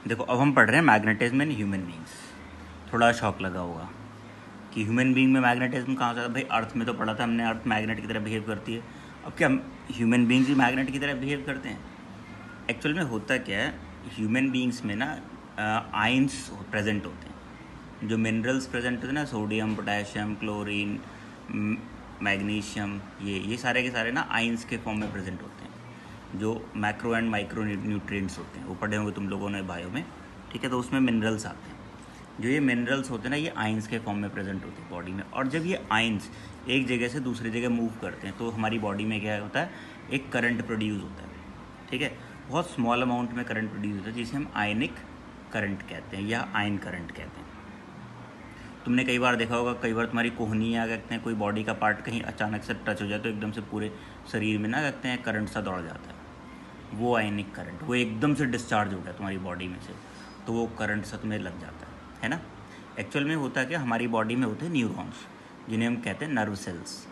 देखो अब हम पढ़ रहे हैं मैग्नेटिज्म इन ह्यूमन बींग्स। थोड़ा शौक लगा होगा कि ह्यूमन बींग में मैग्नेटिज्म कहाँ से आता है। भाई अर्थ में तो पढ़ा था हमने, अर्थ मैग्नेट की तरह बिहेव करती है। अब क्या ह्यूमन बींग्स भी मैग्नेट की तरह बिहेव करते हैं? एक्चुअल में होता क्या है, ह्यूमन बींग्स में ना आयंस प्रेजेंट होते हैं। जो मिनरल्स प्रेजेंट होते हैं ना, सोडियम, पोटेशियम, क्लोरीन, मैग्नीशियम, ये सारे के सारे ना आयंस के फॉर्म में प्रेजेंट होते हैं। जो मैक्रो एंड माइक्रो न्यूट्रिएंट्स होते हैं वो पढ़े होंगे तुम लोगों ने बायो में, ठीक है। तो उसमें मिनरल्स आते हैं। जो ये मिनरल्स होते हैं ना, ये आयंस के फॉर्म में प्रेजेंट होते हैं बॉडी में। और जब ये आयंस एक जगह से दूसरी जगह मूव करते हैं तो हमारी बॉडी में क्या होता है, एक करंट प्रोड्यूस होता है, ठीक है। बहुत स्मॉल अमाउंट में करंट प्रोड्यूस होता है जिसे हम आयनिक करंट कहते हैं या आयन करंट कहते हैं। तुमने कई बार देखा होगा, कई बार तुम्हारी कोहनी या कहते हैं कोई बॉडी का पार्ट कहीं अचानक से टच हो जाए तो एकदम से पूरे शरीर में ना कहते हैं करंट सा दौड़ जाता है। वो आयनिक करंट, वो एकदम से डिस्चार्ज हो गया तुम्हारी बॉडी में से, तो वो करंट सा तुम्हें लग जाता है ना। एक्चुअल में होता है कि हमारी बॉडी में होते हैं न्यूरॉन्स, जिन्हें हम कहते हैं नर्व सेल्स।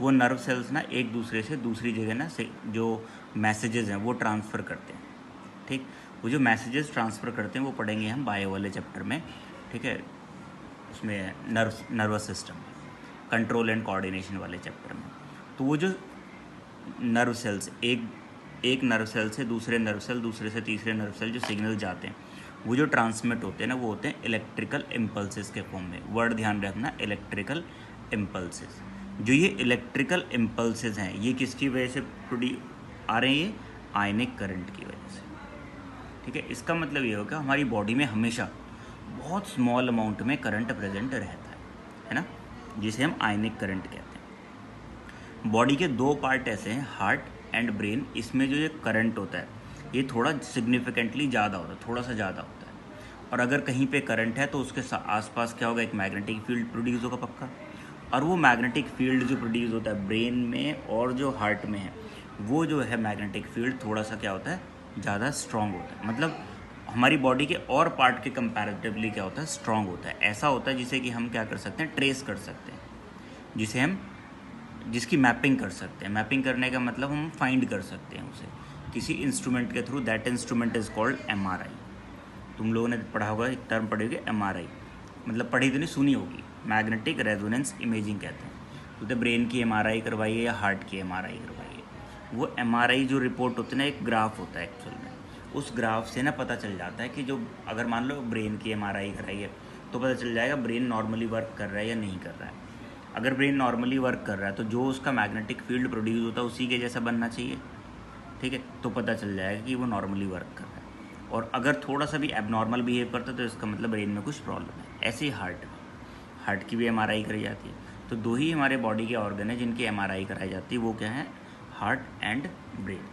वो नर्व सेल्स ना एक दूसरे से दूसरी जगह ना से जो मैसेजेस हैं वो ट्रांसफ़र करते हैं, ठीक। वो जो मैसेजेस ट्रांसफ़र करते हैं वो पढ़ेंगे हम बायो वाले चैप्टर में, ठीक है। उसमें nervous system control and coordination वाले चैप्टर में। तो वो जो नर्व सेल्स एक नर्व सेल से दूसरे नर्व सेल, दूसरे से तीसरे नर्व सेल जो सिग्नल जाते हैं, वो जो ट्रांसमिट होते हैं ना, वो होते हैं इलेक्ट्रिकल इम्पल्सेस के फॉर्म में। वर्ड ध्यान रखना, इलेक्ट्रिकल इम्पल्सेस। जो ये इलेक्ट्रिकल इम्पल्सेस हैं, ये किसकी वजह से आ रहे हैं? ये आयनिक करंट की वजह से, ठीक है। इसका मतलब ये होगा हमारी बॉडी में हमेशा बहुत स्मॉल अमाउंट में करंट प्रेजेंट रहता है ना, जिसे हम आयनिक करंट कहते हैं। बॉडी के दो पार्ट ऐसे हैं, हार्ट एंड ब्रेन। इसमें जो ये करंट होता है ये थोड़ा सिग्निफिकेंटली ज़्यादा होता है, थोड़ा सा ज़्यादा होता है। और अगर कहीं पे करंट है तो उसके आसपास क्या होगा, एक मैग्नेटिक फील्ड प्रोड्यूस होगा पक्का। और वो मैग्नेटिक फील्ड जो प्रोड्यूस होता है ब्रेन में और जो हार्ट में है, वो जो है मैग्नेटिक फील्ड थोड़ा सा क्या होता है, ज़्यादा स्ट्रॉन्ग होता है। मतलब हमारी बॉडी के और पार्ट के कंपैरेटिवली क्या होता है, स्ट्रॉन्ग होता है। ऐसा होता है जिसे कि हम क्या कर सकते हैं, ट्रेस कर सकते हैं, जिसे हम जिसकी मैपिंग कर सकते हैं। मैपिंग करने का मतलब हम फाइंड कर सकते हैं उसे किसी इंस्ट्रूमेंट के through. That instrument is called MRI। तुम लोगों ने पढ़ा होगा, एक टर्म पढ़ी होगी MRI, मतलब पढ़ी तो नहीं, सुनी होगी। मैग्नेटिक रेजोनेंस इमेजिंग कहते हैं। तो ब्रेन की MRI करवाइए या हार्ट की MRI करवाइए, वो MRI जो रिपोर्ट होती है ना, एक ग्राफ होता है एक्चुअल में। उस ग्राफ से ना पता चल जाता है कि जो अगर मान लो ब्रेन की MRI कराई है तो पता चल जाएगा ब्रेन नॉर्मली वर्क कर रहा है या नहीं कर रहा है। अगर ब्रेन नॉर्मली वर्क कर रहा है तो जो उसका मैग्नेटिक फील्ड प्रोड्यूस होता है उसी के जैसा बनना चाहिए, ठीक है। तो पता चल जाएगा कि वो नॉर्मली वर्क कर रहा है। और अगर थोड़ा सा भी एबनॉर्मल बिहेव करता है तो इसका मतलब ब्रेन में कुछ प्रॉब्लम है। ऐसे ही हार्ट की भी MRI कराई जाती है। तो दो ही हमारे बॉडी के ऑर्गन है जिनकी MRI कराई जाती है, वो क्या है, हार्ट एंड ब्रेन।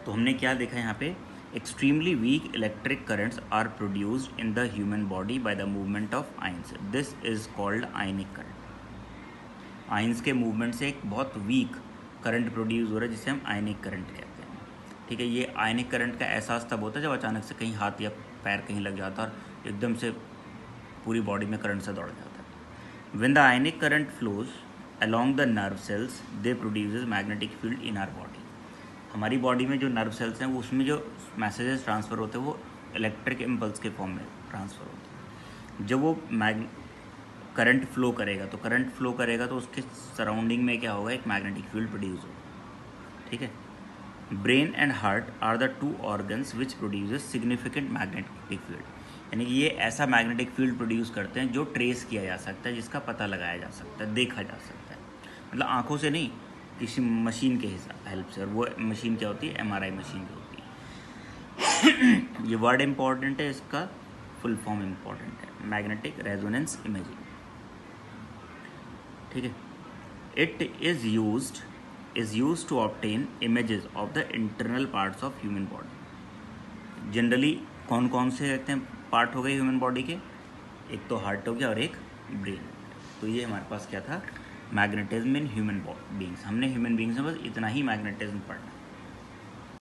तो हमने क्या देखा यहाँ पे, extremely weak electric currents are produced in the human body by the movement of ions. This is called ionic current. Ions के मूवमेंट से एक बहुत वीक करंट प्रोड्यूस हो रहा है जिसे हम आयनिक करंट कहते हैं, ठीक है। ये आयनिक करंट का एहसास तब होता है जब अचानक से कहीं हाथ या पैर कहीं लग जाता है और एकदम से पूरी बॉडी में करंट से दौड़ जाता है। When the ionic current flows along the nerve cells, they produces magnetic field in our body। हमारी बॉडी में जो नर्व सेल्स हैं वो उसमें जो मैसेजेस ट्रांसफ़र होते हैं वो इलेक्ट्रिक इम्पल्स के फॉर्म में ट्रांसफ़र होते हैं। जब वो करंट फ्लो करेगा तो उसके सराउंडिंग में क्या होगा, एक मैग्नेटिक फील्ड प्रोड्यूस होगा, ठीक है। Brain and heart are the two organs which produces significant magnetic field. यानी कि ये ऐसा मैग्नेटिक फील्ड प्रोड्यूस करते हैं जो ट्रेस किया जा सकता है, जिसका पता लगाया जा सकता है, देखा जा सकता है। मतलब आंखों से नहीं, किसी मशीन के हेल्प से। और वो मशीन क्या होती है, MRI मशीन जो होती है। ये वर्ड इंपॉर्टेंट है, इसका फुल फॉर्म इंपॉर्टेंट है, मैग्नेटिक रेजोनेंस इमेजिंग, ठीक है। It is used to obtain images of the internal parts of human body. Generally कौन कौन से रहते हैं पार्ट हो गए ह्यूमन बॉडी के, एक तो हार्ट हो गया और एक ब्रेन। तो ये हमारे पास क्या था, मैग्नेटिज्म इन ह्यूमन बींग्स। हमने ह्यूमन बींग्स में बस इतना ही मैग्नेटिज्म पढ़ना।